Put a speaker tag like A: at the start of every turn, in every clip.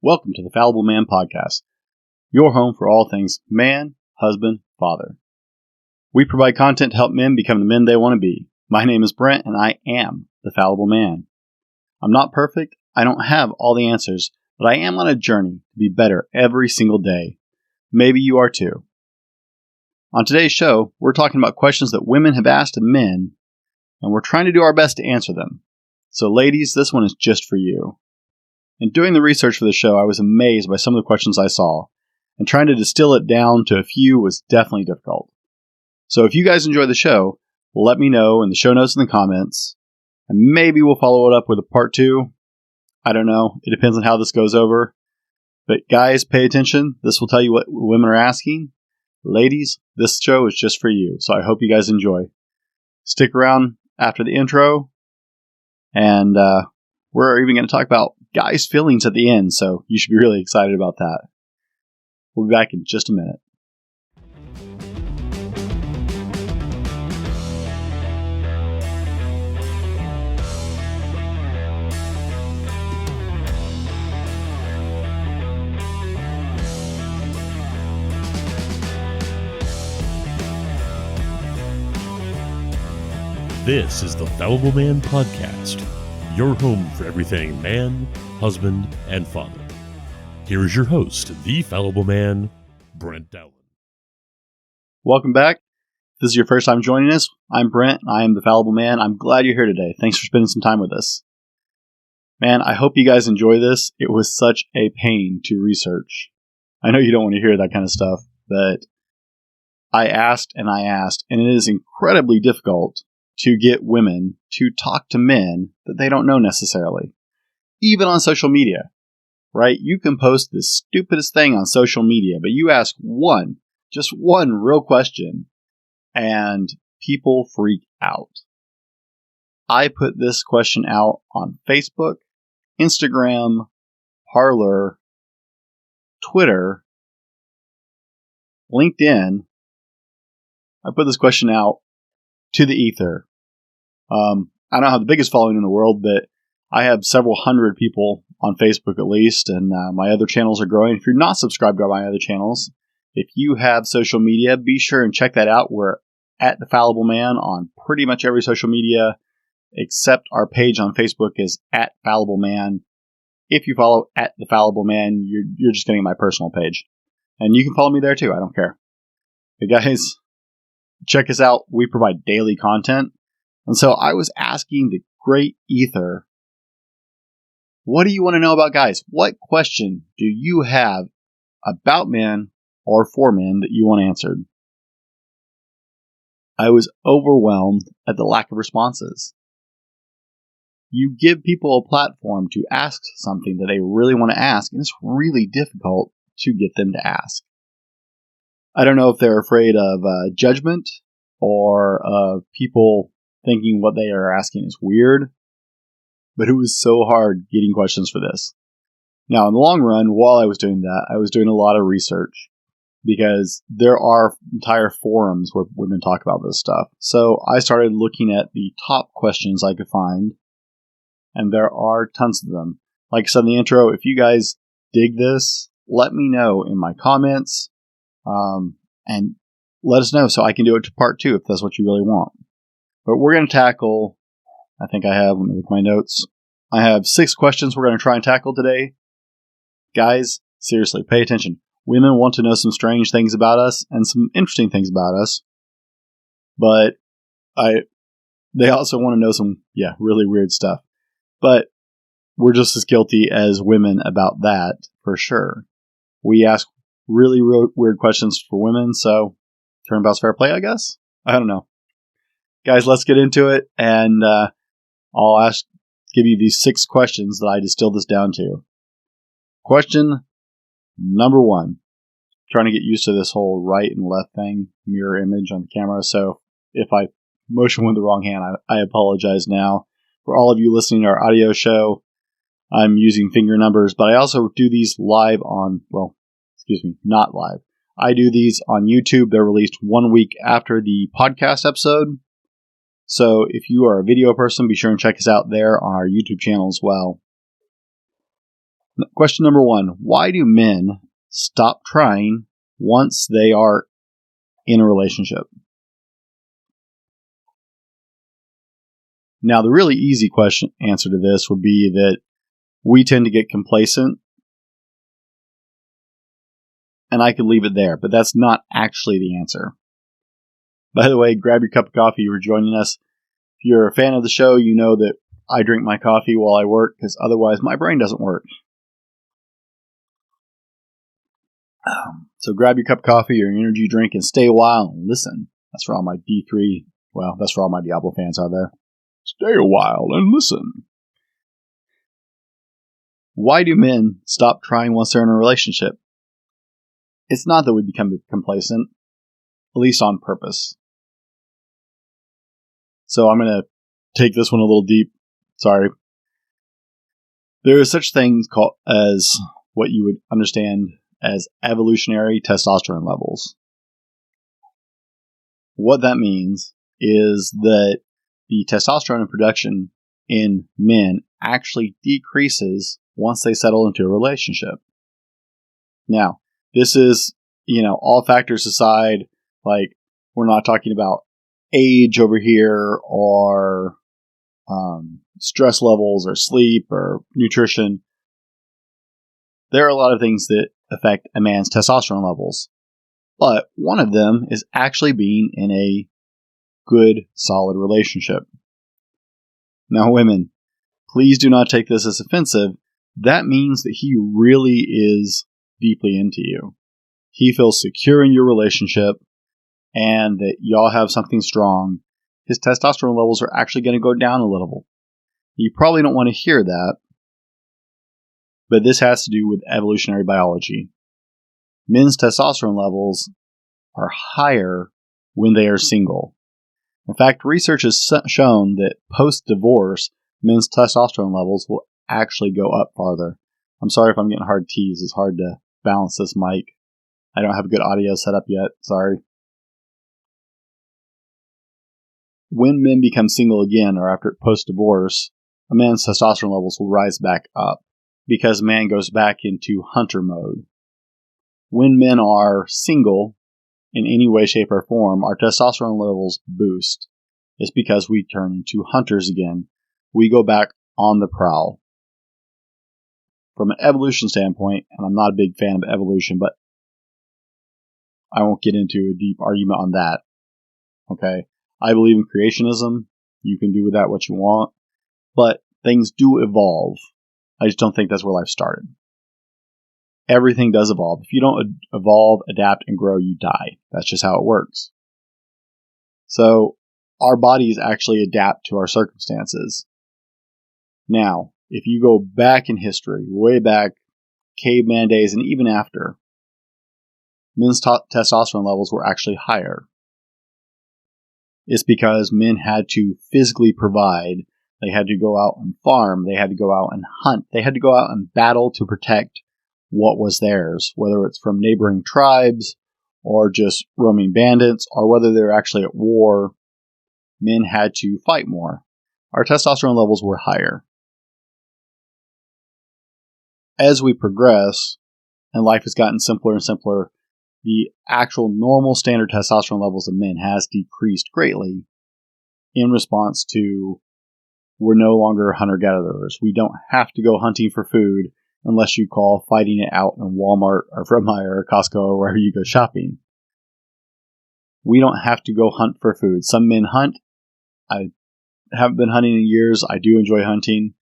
A: Welcome to the Fallible Man Podcast, your home for all things man, husband, father. We provide content to help men become the men they want to be. My name is Brent, and I am the Fallible Man. I'm not perfect, I don't have all the answers, but I am on a journey to be better every single day. Maybe you are too. On today's show, we're talking about questions that women have asked of men, and we're trying to do our best to answer them. So ladies, this one is just for you. In doing the research for the show, I was amazed by some of the questions I saw, and trying to distill it down to a few was definitely difficult. So if you guys enjoy the show, let me know in the show notes and the comments, and maybe we'll follow it up with a part 2. I don't know. It depends on how this goes over. But guys, pay attention. This will tell you what women are asking. Ladies, this show is just for you, so I hope you guys enjoy. Stick around after the intro, and we're even going to talk about guys' feelings at the end, so you should be really excited about that. We'll be back in just a minute.
B: This is the Fallible Man Podcast, your home for everything man, husband, and father. Here is your host, the Fallible Man, Brent Dowling.
A: Welcome back. If this is your first time joining us, I'm Brent, and I am the Fallible Man. I'm glad you're here today. Thanks for spending some time with us. Man, I hope you guys enjoy this. It was such a pain to research. I know you don't want to hear that kind of stuff, but I asked, and it is incredibly difficult to get women to talk to men that they don't know necessarily. Even on social media, right? You can post the stupidest thing on social media, but you ask just one real question, and people freak out. I put this question out on Facebook, Instagram, Parler, Twitter, LinkedIn. I put this question out to the ether. I don't have the biggest following in the world, but I have several hundred people on Facebook at least, and my other channels are growing. If you're not subscribed to my other channels, if you have social media, be sure and check that out. We're at The Fallible Man on pretty much every social media, except our page on Facebook is at Fallible Man. If you follow at The Fallible Man, you're just getting my personal page. And you can follow me there too, I don't care. But guys, check us out. We provide daily content. And so I was asking the great ether, what do you want to know about guys? What question do you have about men or for men that you want answered? I was overwhelmed at the lack of responses. You give people a platform to ask something that they really want to ask, and it's really difficult to get them to ask. I don't know if they're afraid of judgment or of people thinking what they are asking is weird, but it was so hard getting questions for this. Now, in the long run, while I was doing that, I was doing a lot of research because there are entire forums where women talk about this stuff. So I started looking at the top questions I could find, and there are tons of them. Like I said in the intro, if you guys dig this, let me know in my comments, and let us know so I can do it to part 2 if that's what you really want. But we're going to tackle, let me look at my notes. I have 6 questions we're going to try and tackle today. Guys, seriously, pay attention. Women want to know some strange things about us and some interesting things about us. But they also want to know some, really weird stuff. But we're just as guilty as women about that, for sure. We ask really weird questions for women, so turnabout's fair play, I guess? I don't know. Guys, let's get into it, and I'll give you these 6 questions that I distilled this down to. Question number 1. Trying to get used to this whole right and left thing, mirror image on the camera, so if I motion with the wrong hand, I apologize now. For all of you listening to our audio show, I'm using finger numbers, but I also do these live on, not live. I do these on YouTube. They're released 1 week after the podcast episode. So if you are a video person, be sure and check us out there on our YouTube channel as well. Question number 1. Why do men stop trying once they are in a relationship? Now, the really easy answer to this would be that we tend to get complacent. And I could leave it there, but that's not actually the answer. By the way, grab your cup of coffee. You're joining us. If you're a fan of the show, you know that I drink my coffee while I work because otherwise my brain doesn't work. So grab your cup of coffee or your energy drink and stay a while and listen. That's for all my D3, that's for all my Diablo fans out there. Stay a while and listen. Why do men stop trying once they're in a relationship? It's not that we become complacent, at least on purpose. So I'm going to take this one a little deep. Sorry. There are such things as what you would understand as evolutionary testosterone levels. What that means is that the testosterone production in men actually decreases once they settle into a relationship. Now, this is, all factors aside, like we're not talking about age over here or stress levels or sleep or nutrition. There are a lot of things that affect a man's testosterone levels. But one of them is actually being in a good, solid relationship. Now, women, please do not take this as offensive. That means that he really is deeply into you. He feels secure in your relationship and that y'all have something strong. His testosterone levels are actually going to go down a little. You probably don't want to hear that, but this has to do with evolutionary biology. Men's testosterone levels are higher when they are single. In fact, research has shown that post-divorce, men's testosterone levels will actually go up farther. I'm sorry if I'm getting hard T's. It's hard to balance this mic. I don't have good audio set up yet. Sorry. When men become single again or after post-divorce, a man's testosterone levels will rise back up because man goes back into hunter mode. When men are single in any way, shape, or form, our testosterone levels boost. It's because we turn into hunters again. We go back on the prowl. From an evolution standpoint, and I'm not a big fan of evolution, but I won't get into a deep argument on that. Okay? I believe in creationism. You can do with that what you want. But things do evolve. I just don't think that's where life started. Everything does evolve. If you don't evolve, adapt, and grow, you die. That's just how it works. So, our bodies actually adapt to our circumstances. Now, if you go back in history, way back, caveman days, and even after, men's testosterone levels were actually higher. It's because men had to physically provide. They had to go out and farm. They had to go out and hunt. They had to go out and battle to protect what was theirs, whether it's from neighboring tribes or just roaming bandits, or whether they're actually at war. Men had to fight more. Our testosterone levels were higher. As we progress, and life has gotten simpler and simpler, the actual normal standard testosterone levels of men has decreased greatly in response to we're no longer hunter-gatherers. We don't have to go hunting for food unless you call fighting it out in Walmart or Fred Meyer or Costco or wherever you go shopping. We don't have to go hunt for food. Some men hunt. I haven't been hunting in years. I do enjoy hunting.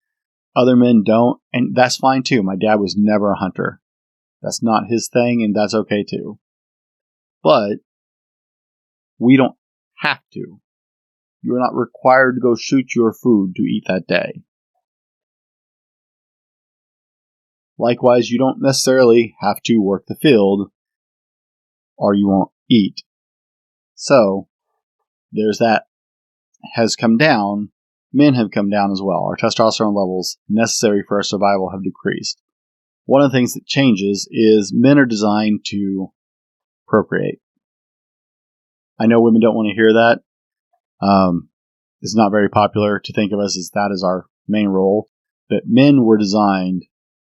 A: Other men don't, and that's fine too. My dad was never a hunter. That's not his thing, and that's okay too. But we don't have to. You're not required to go shoot your food to eat that day. Likewise, you don't necessarily have to work the field or you won't eat. So, there's that has come down. Men have come down as well. Our testosterone levels necessary for our survival have decreased. One of the things that changes is men are designed to procreate. I know women don't want to hear that. It's not very popular to think of us as that as our main role. But men were designed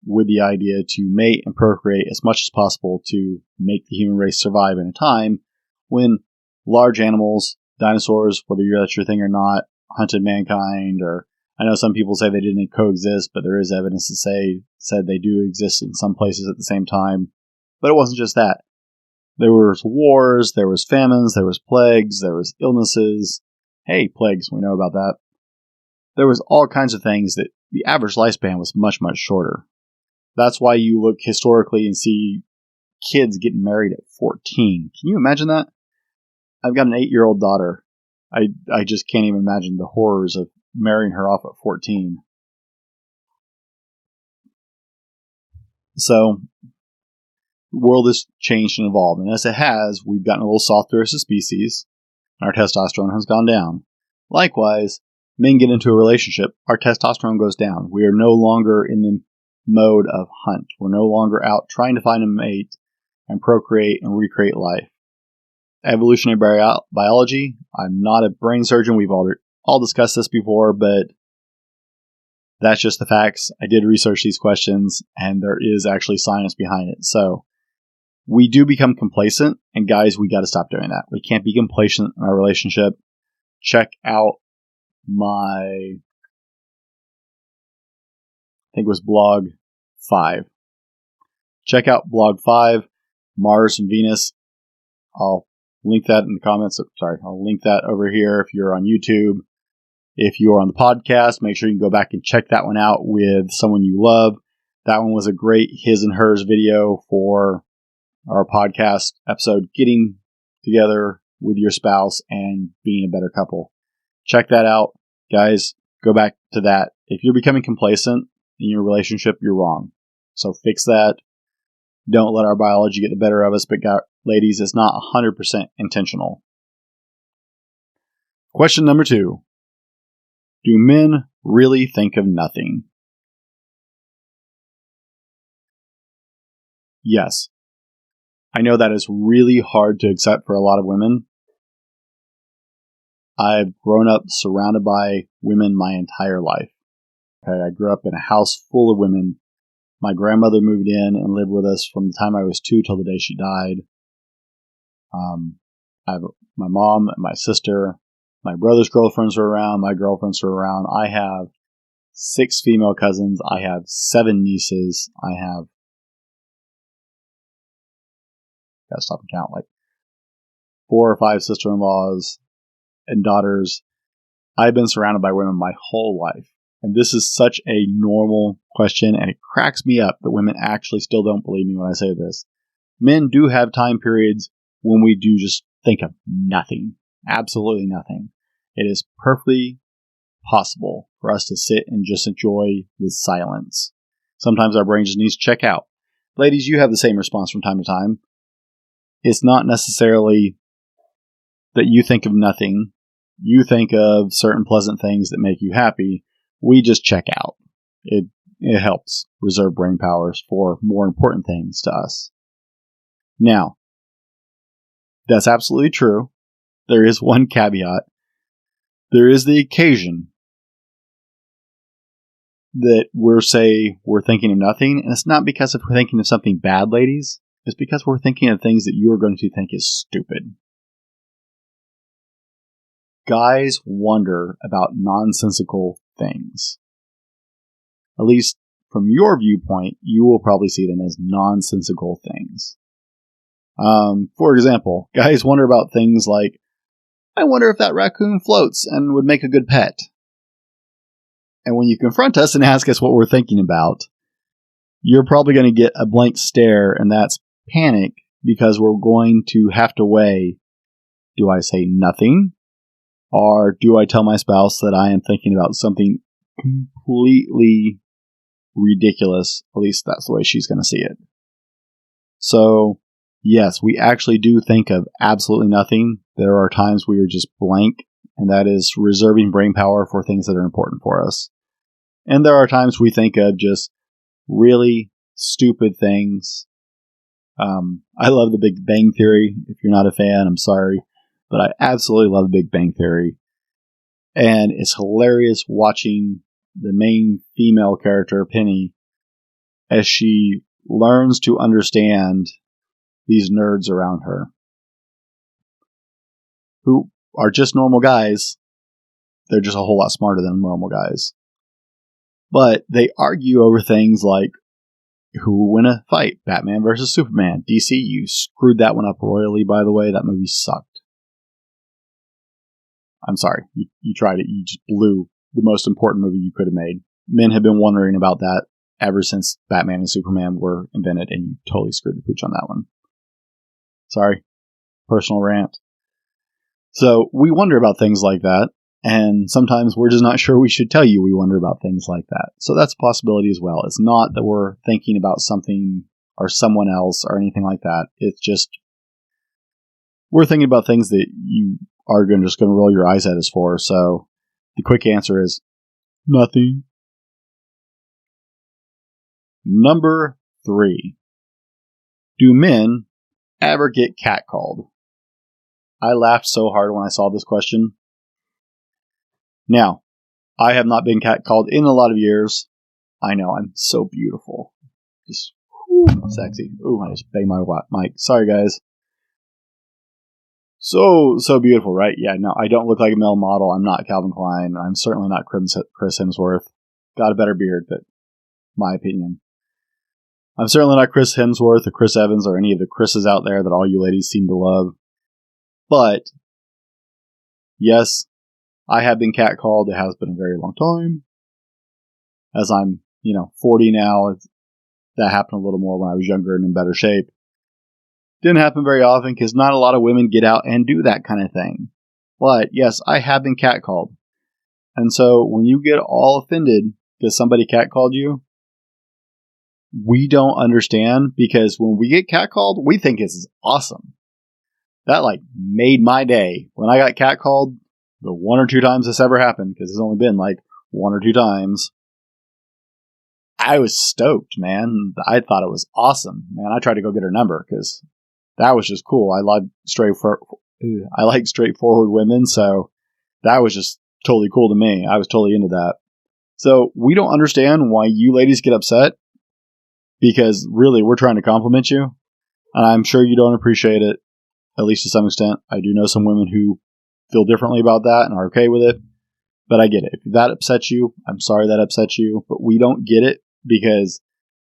A: with the idea to mate and procreate as much as possible to make the human race survive in a time when large animals, dinosaurs, whether that's your thing or not, hunted mankind, or I know some people say they didn't coexist, but there is evidence to said they do exist in some places at the same time. But it wasn't just that. There was wars, there was famines, there was plagues, there was illnesses. Hey, plagues, we know about that. There was all kinds of things that the average lifespan was much, much shorter. That's why you look historically and see kids getting married at 14. Can you imagine that? I've got an 8-year-old daughter. I just can't even imagine the horrors of marrying her off at 14. So, the world has changed and evolved. And as it has, we've gotten a little softer as a species. And our testosterone has gone down. Likewise, men get into a relationship, our testosterone goes down. We are no longer in the mode of hunt. We're no longer out trying to find a mate and procreate and recreate life. Evolutionary biology, I'm not a brain surgeon. We've all discussed this before, but that's just the facts. I did research these questions, and there is actually science behind it. So we do become complacent, and guys, we got to stop doing that. We can't be complacent in our relationship. Check out I think it was blog 5. Check out blog 5, Mars and Venus. I'll link that in the comments. I'll link that over here if you're on YouTube. If you're on the podcast, make sure you can go back and check that one out with someone you love. That one was a great his and hers video for our podcast episode, getting together with your spouse and being a better couple. Check that out. Guys, go back to that. If you're becoming complacent in your relationship, you're wrong. So fix that. Don't let our biology get the better of us. But ladies, it's not 100% intentional. Question number 2. Do men really think of nothing? Yes. I know that is really hard to accept for a lot of women. I've grown up surrounded by women my entire life. Okay, I grew up in a house full of women. My grandmother moved in and lived with us from the time I was 2 till the day she died. I have my mom and my sister. My brother's girlfriends are around. My girlfriends are around. I have 6 female cousins. I have 7 nieces. I have, gotta stop and count, like 4 or 5 sister-in-laws and daughters. I've been surrounded by women my whole life. And this is such a normal question, and it cracks me up that women actually still don't believe me when I say this. Men do have time periods when we do just think of nothing. Absolutely nothing. It is perfectly possible for us to sit and just enjoy this silence. Sometimes our brain just needs to check out. Ladies, you have the same response from time to time. It's not necessarily that you think of nothing. You think of certain pleasant things that make you happy. We just check out. It helps reserve brain powers for more important things to us. Now, that's absolutely true. There is one caveat. There is the occasion that we're thinking of nothing, and it's not because we're thinking of something bad, ladies. It's because we're thinking of things that you're going to think is stupid. Guys wonder about nonsensical things. At least from your viewpoint, you will probably see them as nonsensical things. For example, guys wonder about things like, I wonder if that raccoon floats and would make a good pet. And when you confront us and ask us what we're thinking about, you're probably going to get a blank stare, and that's panic, because we're going to have to weigh, do I say nothing? Or do I tell my spouse that I am thinking about something completely ridiculous? At least that's the way she's going to see it. So, yes, we actually do think of absolutely nothing. There are times we are just blank, and that is reserving brain power for things that are important for us. And there are times we think of just really stupid things. I love the Big Bang Theory. If you're not a fan, I'm sorry. But I absolutely love the Big Bang Theory. And it's hilarious watching the main female character, Penny, as she learns to understand these nerds around her who are just normal guys. They're just a whole lot smarter than normal guys. But they argue over things like who will win a fight, Batman versus Superman. DC, you screwed that one up royally, by the way. That movie sucked. I'm sorry. You tried it. You just blew the most important movie you could have made. Men have been wondering about that ever since Batman and Superman were invented, and you totally screwed the pooch on that one. Sorry. Personal rant. So we wonder about things like that, and sometimes we're just not sure we should tell you we wonder about things like that. So that's a possibility as well. It's not that we're thinking about something or someone else or anything like that. It's just we're thinking about things that you are just going to roll your eyes at us for. So the quick answer is nothing. Number 3. Do men ever get catcalled? I laughed so hard when I saw this question. Now, I have not been catcalled in a lot of years. I know, I'm so beautiful. Just sexy. Ooh, I just banged my mic. Sorry, guys. So beautiful, right? Yeah, no, I don't look like a male model. I'm not Calvin Klein. I'm certainly not Chris Hemsworth. Got a better beard, but my opinion. I'm certainly not Chris Hemsworth or Chris Evans or any of the Chris's out there that all you ladies seem to love. But, yes, I have been catcalled. It has been a very long time. As I'm, 40 now, that happened a little more when I was younger and in better shape. Didn't happen very often because not a lot of women get out and do that kind of thing. But, yes, I have been catcalled. And so, when you get all offended because somebody catcalled you, we don't understand, because when we get catcalled, we think it's awesome. That made my day. When I got catcalled, the 1 or 2 times this ever happened, because it's only been 1 or 2 times, I was stoked, man. I thought it was awesome. Man, I tried to go get her number because that was just cool. I like straightforward women, so that was just totally cool to me. I was totally into that. So we don't understand why you ladies get upset, because really we're trying to compliment you, and I'm sure you don't appreciate it, at least to some extent. I do know some women who feel differently about that and are okay with it, but I get it. If that upsets you, I'm sorry that upsets you, but we don't get it because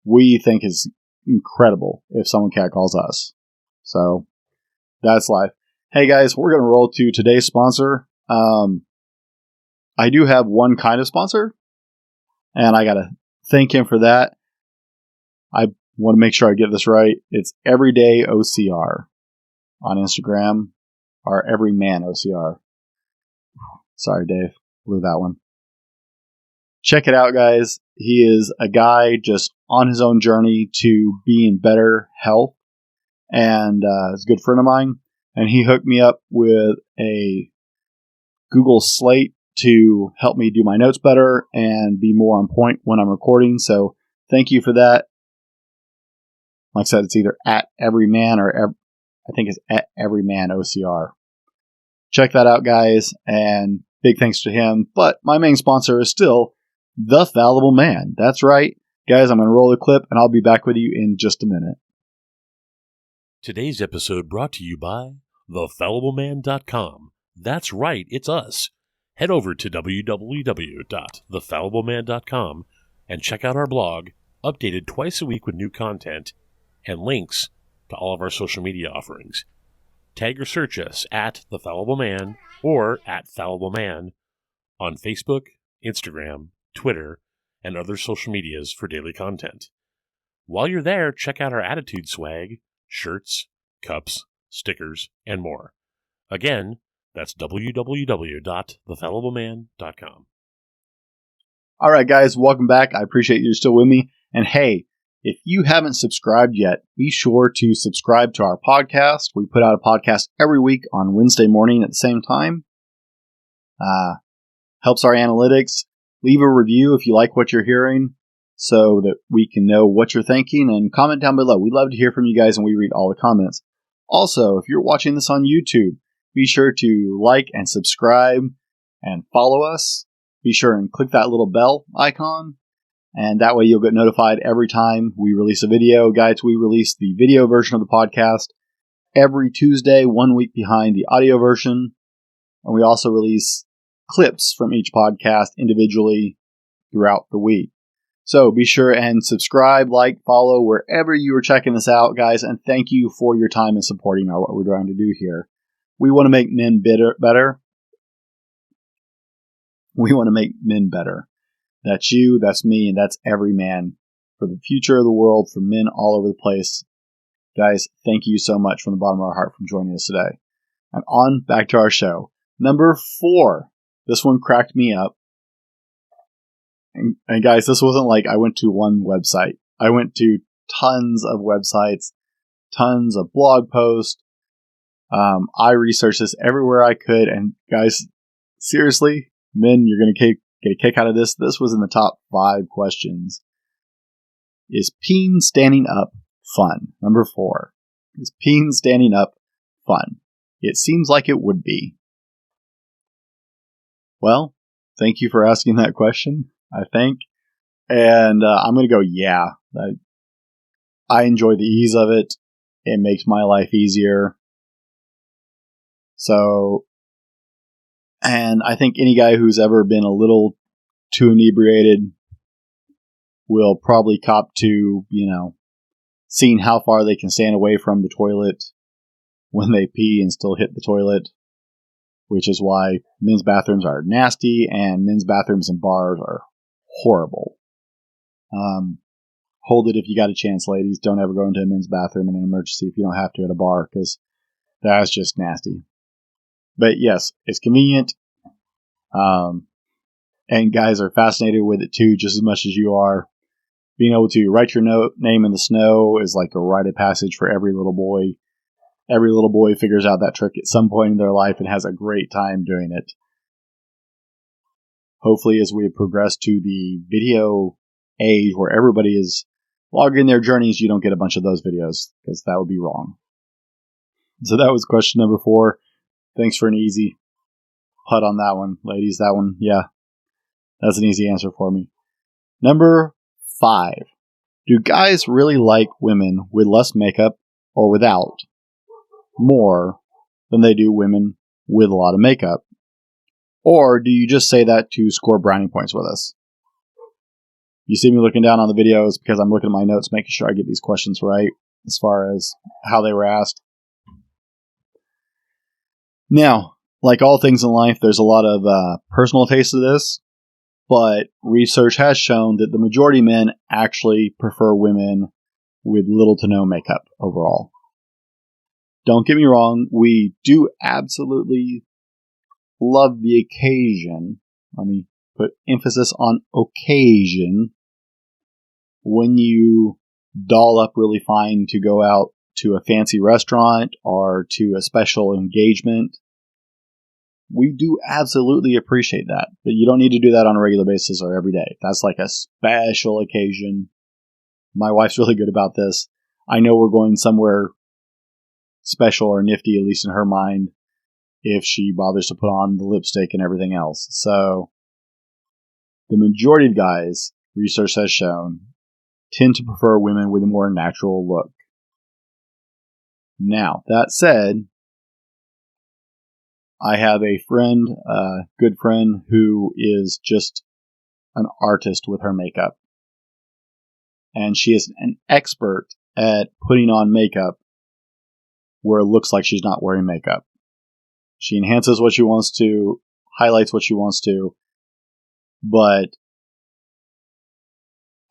A: we think it's incredible if someone catcalls us. So that's life. Hey guys, we're going to roll to today's sponsor. I do have one kind of sponsor, and I got to thank him for that. I want to make sure I get this right. It's Everyday OCR on Instagram, or Everyman OCR. Sorry, Dave. Blew that one. Check it out, guys. He is a guy just on his own journey to be in better health, and is a good friend of mine. And he hooked me up with a Google Slate to help me do my notes better and be more on point when I'm recording. So thank you for that. Like I said, it's either at Everyman or I think it's at Everyman OCR. Check that out, guys, and big thanks to him. But my main sponsor is still The Fallible Man. That's right. Guys, I'm going to roll the clip, and I'll be back with you in just a minute.
B: Today's episode brought to you by thefallibleman.com. That's right, it's us. Head over to www.thefallibleman.com and check out our blog, updated twice a week with new content and links to all of our social media offerings. Tag or search us at The Fallible Man or at Fallible Man on Facebook, Instagram, Twitter, and other social medias for daily content. While you're there, check out our attitude swag, shirts, cups, stickers, and more. Again, that's www.thefallibleman.com.
A: All right, guys, welcome back. I appreciate you're still with me. And hey, if you haven't subscribed yet, be sure to subscribe to our podcast. We put out a podcast every week on Wednesday morning at the same time. Helps our analytics. Leave a review if you like what you're hearing so that we can know what you're thinking, and comment down below. We love to hear from you guys, and we read all the comments. Also, if you're watching this on YouTube, be sure to like and subscribe and follow us. Be sure and click that little bell icon. And that way you'll get notified every time we release a video. Guys, we release the video version of the podcast every Tuesday, 1 week behind the audio version. And we also release clips from each podcast individually throughout the week. So be sure and subscribe, like, follow wherever you are checking this out, guys. And thank you for your time and supporting what we're trying to do here. We want to make men better. We want to make men better. That's you, that's me, and that's every man. For the future of the world, for men all over the place. Guys, thank you so much from the bottom of our heart for joining us today. And on back to our show. Number 4. This one cracked me up. And guys, this wasn't like I went to one website. I went to tons of websites, tons of blog posts. I researched this everywhere I could. And guys, seriously, men, you're going to get a kick out of this. This was in the top 5 questions. Is peeing standing up fun? Number 4. Is peeing standing up fun? It seems like it would be. Well, thank you for asking that question, I think. And I'm going to go, yeah. I enjoy the ease of it. It makes my life easier. So, and I think any guy who's ever been a little too inebriated will probably cop to, seeing how far they can stand away from the toilet when they pee and still hit the toilet, which is why men's bathrooms are nasty and men's bathrooms in bars are horrible. Hold it if you got a chance, ladies. Don't ever go into a men's bathroom in an emergency if you don't have to at a bar, because that's just nasty. But yes, it's convenient. And guys are fascinated with it too, just as much as you are. Being able to write your name in the snow is like a rite of passage for every little boy. Every little boy figures out that trick at some point in their life and has a great time doing it. Hopefully, as we progress to the video age where everybody is logging their journeys, you don't get a bunch of those videos, because that would be wrong. So that was question number 4. Thanks for an easy putt on that one, ladies. That one, yeah, that's an easy answer for me. Number 5. Do guys really like women with less makeup or without more than they do women with a lot of makeup? Or do you just say that to score brownie points with us? You see me looking down on the videos because I'm looking at my notes, making sure I get these questions right as far as how they were asked. Now, like all things in life, there's a lot of personal taste to this, but research has shown that the majority of men actually prefer women with little to no makeup overall. Don't get me wrong, we do absolutely love the occasion. Let me put emphasis on occasion. When you doll up really fine to go out to a fancy restaurant or to a special engagement, we do absolutely appreciate that. But you don't need to do that on a regular basis or every day. That's like a special occasion. My wife's really good about this. I know we're going somewhere special or nifty, at least in her mind, if she bothers to put on the lipstick and everything else. So the majority of guys, research has shown, tend to prefer women with a more natural look. Now, that said, I have a friend, a good friend, who is just an artist with her makeup. And she is an expert at putting on makeup where it looks like she's not wearing makeup. She enhances what she wants to, highlights what she wants to, but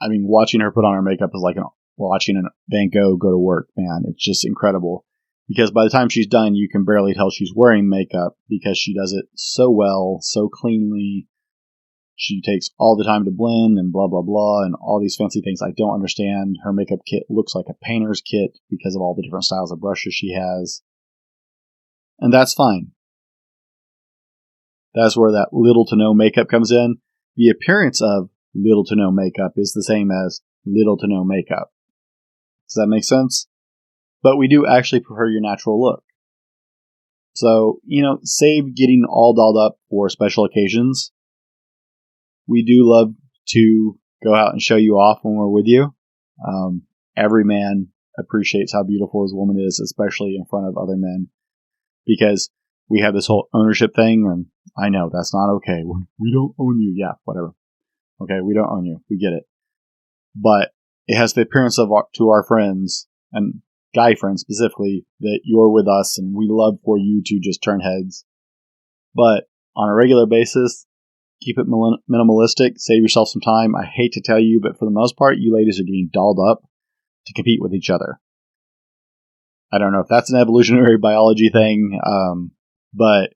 A: I mean, watching her put on her makeup is like watching a Van Gogh go to work, man. It's just incredible. Because by the time she's done, you can barely tell she's wearing makeup because she does it so well, so cleanly. She takes all the time to blend and blah, blah, blah, and all these fancy things I don't understand. Her makeup kit looks like a painter's kit because of all the different styles of brushes she has. And that's fine. That's where that little to no makeup comes in. The appearance of little to no makeup is the same as little to no makeup. Does that make sense? But we do actually prefer your natural look. So, save getting all dolled up for special occasions. We do love to go out and show you off when we're with you. Every man appreciates how beautiful his woman is, especially in front of other men, because we have this whole ownership thing. And I know that's not okay. We don't own you. Yeah, whatever. Okay, we don't own you. We get it. But it has the appearance of to our friends, and guy friends specifically, that you're with us and we love for you to just turn heads. But on a regular basis, keep it minimalistic. Save yourself some time. I hate to tell you, but for the most part, you ladies are getting dolled up to compete with each other. I don't know if that's an evolutionary biology thing, but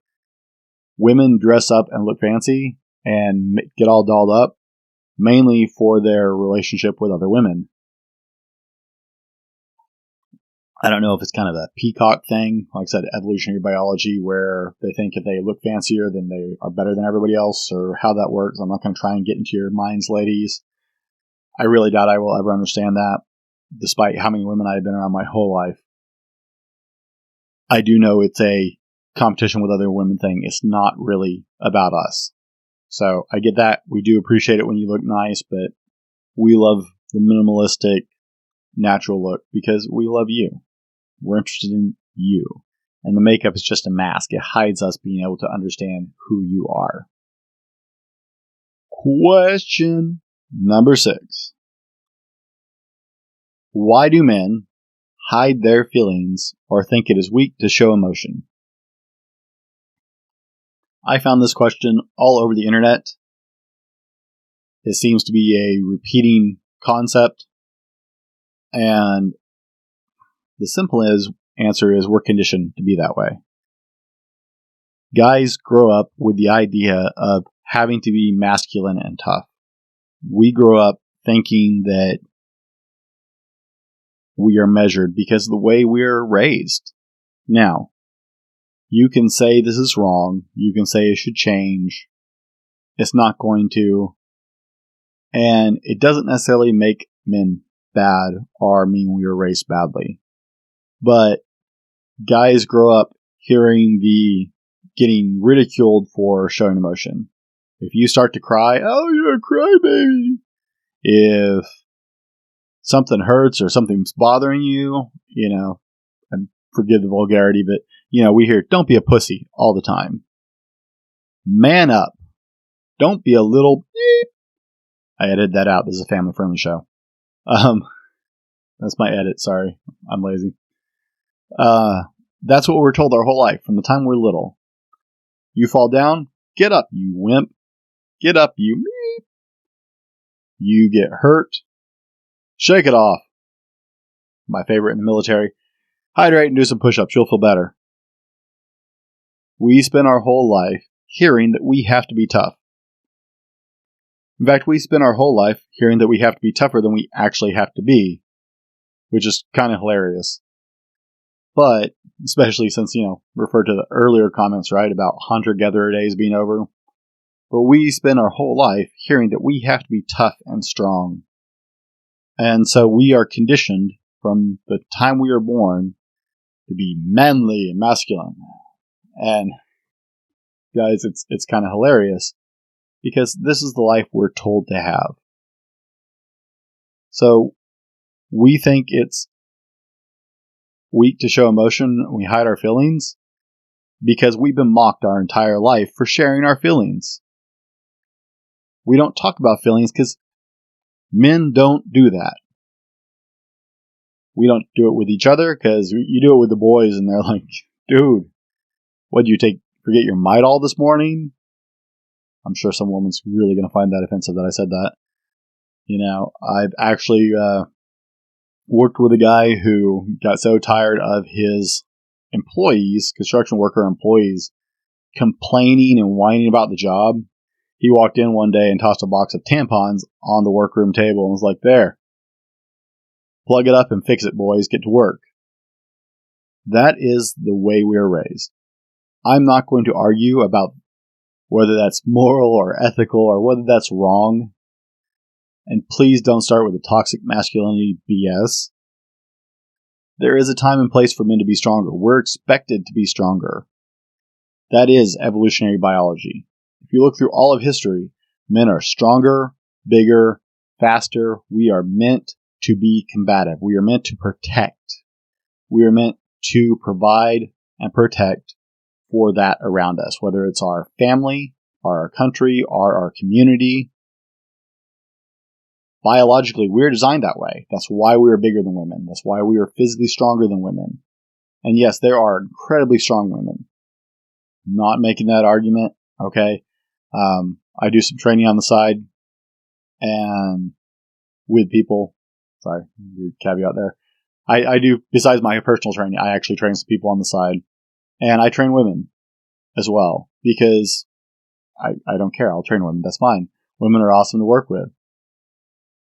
A: women dress up and look fancy and get all dolled up mainly for their relationship with other women. I don't know if it's kind of a peacock thing, like I said, evolutionary biology, where they think if they look fancier, then they are better than everybody else, or how that works. I'm not going to try and get into your minds, ladies. I really doubt I will ever understand that, despite how many women I've been around my whole life. I do know it's a competition with other women thing. It's not really about us. So I get that. We do appreciate it when you look nice, but we love the minimalistic, natural look because we love you. We're interested in you. And the makeup is just a mask. It hides us being able to understand who you are. Question number 6. Why do men hide their feelings or think it is weak to show emotion? I found this question all over the internet. It seems to be a repeating concept. And the simple answer is we're conditioned to be that way. Guys grow up with the idea of having to be masculine and tough. We grow up thinking that we are measured because of the way we're raised. Now, you can say this is wrong. You can say it should change. It's not going to. And it doesn't necessarily make men bad or mean we were raised badly. But guys grow up hearing the getting ridiculed for showing emotion. If you start to cry, oh, you're a crybaby. If something hurts or something's bothering you, and forgive the vulgarity, but, we hear, don't be a pussy all the time. Man up. Don't be a little beep. I edited that out. This is a family-friendly show. That's my edit. Sorry. I'm lazy. That's what we're told our whole life from the time we're little. You fall down, get up, you wimp. Get up, you meep. You get hurt, shake it off. My favorite in the military. Hydrate and do some push-ups. You'll feel better. We spend our whole life hearing that we have to be tough. In fact, we spend our whole life hearing that we have to be tougher than we actually have to be, which is kind of hilarious. But, especially since, referred to the earlier comments, right, about hunter-gatherer days being over. But we spend our whole life hearing that we have to be tough and strong. And so we are conditioned from the time we are born to be manly and masculine. And, guys, it's kind of hilarious because this is the life we're told to have. So we think it's weak to show emotion. We hide our feelings because we've been mocked our entire life for sharing our feelings. We don't talk about feelings because men don't do that. We don't do it with each other because you do it with the boys and they're like, dude, what'd you forget your Midol this morning? I'm sure some woman's really going to find that offensive that I said that. I've actually worked with a guy who got so tired of his employees, construction worker employees, complaining and whining about the job. He walked in one day and tossed a box of tampons on the workroom table and was like, there, plug it up and fix it, boys, get to work. That is the way we are raised. I'm not going to argue about whether that's moral or ethical or whether that's wrong. And please don't start with the toxic masculinity BS. There is a time and place for men to be stronger. We're expected to be stronger. That is evolutionary biology. If you look through all of history, men are stronger, bigger, faster. We are meant to be combative. We are meant to protect. We are meant to provide and protect for that around us, whether it's our family, or our country, or our community. Biologically, we're designed that way. That's why we are bigger than women. That's why we are physically stronger than women. And yes, there are incredibly strong women. Not making that argument, okay? I do some training on the side and with people. Sorry, caveat there. I do, besides my personal training, I actually train some people on the side. And I train women as well because I don't care. I'll train women. That's fine. Women are awesome to work with.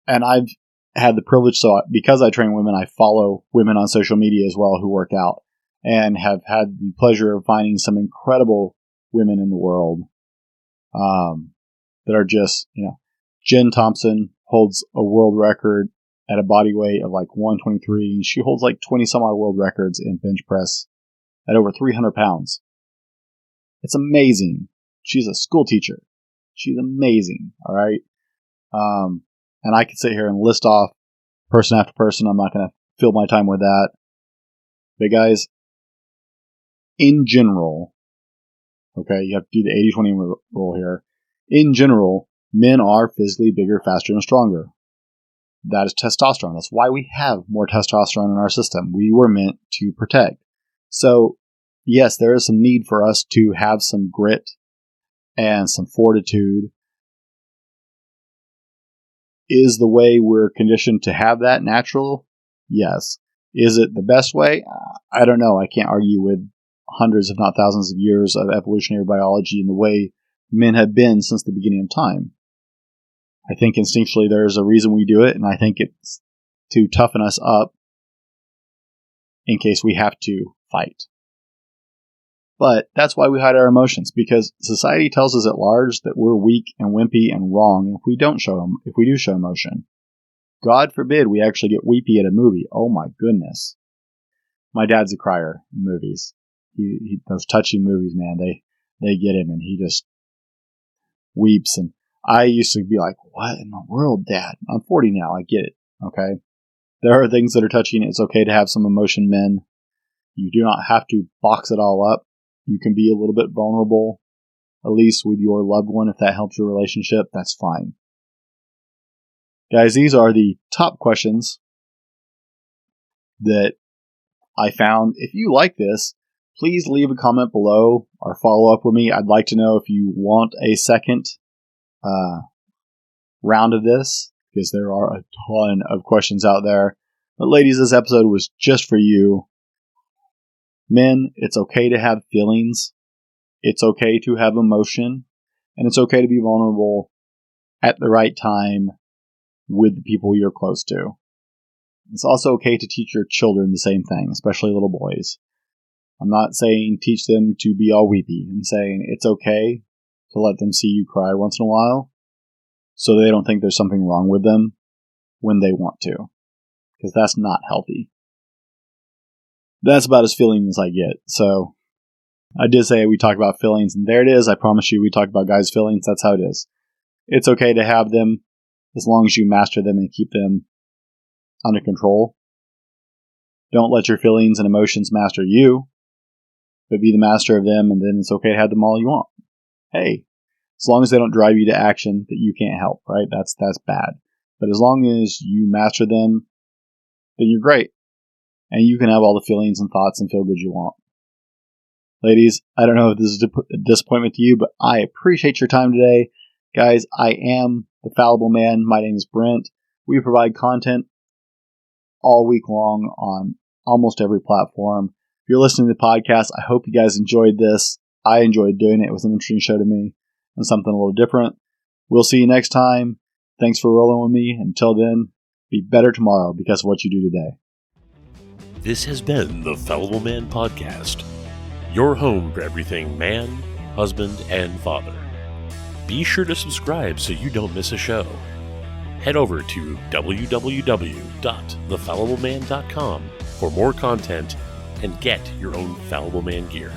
A: And I've had the privilege, so because I train women, I follow women on social media as well who work out and have had the pleasure of finding some incredible women in the world that are just, Jen Thompson holds a world record at a body weight of like 123. She holds like 20 some odd world records in bench press at over 300 pounds. It's amazing. She's a school teacher. She's amazing. All right. And I could sit here and list off person after person. I'm not going to fill my time with that. But guys, in general, okay, you have to do the 80-20 rule here. In general, men are physically bigger, faster, and stronger. That is testosterone. That's why we have more testosterone in our system. We were meant to protect. So, yes, there is some need for us to have some grit and some fortitude. Is the way we're conditioned to have that natural? Yes. Is it the best way? I don't know. I can't argue with hundreds, if not thousands of years of evolutionary biology and the way men have been since the beginning of time. I think instinctually there's a reason we do it, and I think it's to toughen us up in case we have to fight. But that's why we hide our emotions, because society tells us at large that we're weak and wimpy and wrong if we do show emotion. God forbid we actually get weepy at a movie. Oh my goodness. My dad's a crier in movies. Those touching movies, man, they get him and he just weeps. And I used to be like, what in the world, Dad? I'm 40 now. I get it. Okay. There are things that are touching. It's okay to have some emotion, men. You do not have to box it all up. You can be a little bit vulnerable, at least with your loved one. If that helps your relationship, that's fine. Guys, these are the top questions that I found. If you like this, please leave a comment below or follow up with me. I'd like to know if you want a second round of this, because there are a ton of questions out there. But ladies, this episode was just for you. Men, it's okay to have feelings. It's okay to have emotion. And it's okay to be vulnerable at the right time with the people you're close to. It's also okay to teach your children the same thing, especially little boys. I'm not saying teach them to be all weepy. I'm saying it's okay to let them see you cry once in a while so they don't think there's something wrong with them when they want to. Because that's not healthy. That's about as feeling as I get. So I did say we talk about feelings, and there it is. I promise you we talk about guys' feelings. That's how it is. It's okay to have them as long as you master them and keep them under control. Don't let your feelings and emotions master you, but be the master of them, and then it's okay to have them all you want. Hey, as long as they don't drive you to action that you can't help, right? That's bad. But as long as you master them, then you're great. And you can have all the feelings and thoughts and feel good you want. Ladies, I don't know if this is a disappointment to you, but I appreciate your time today. Guys, I am the Fallible Man. My name is Brent. We provide content all week long on almost every platform. If you're listening to the podcast, I hope you guys enjoyed this. I enjoyed doing it. It was an interesting show to me and something a little different. We'll see you next time. Thanks for rolling with me. Until then, be better tomorrow because of what you do today.
B: This has been the Fallible Man Podcast, your home for everything man, husband, and father. Be sure to subscribe so you don't miss a show. Head over to www.thefallibleman.com for more content and get your own Fallible Man gear.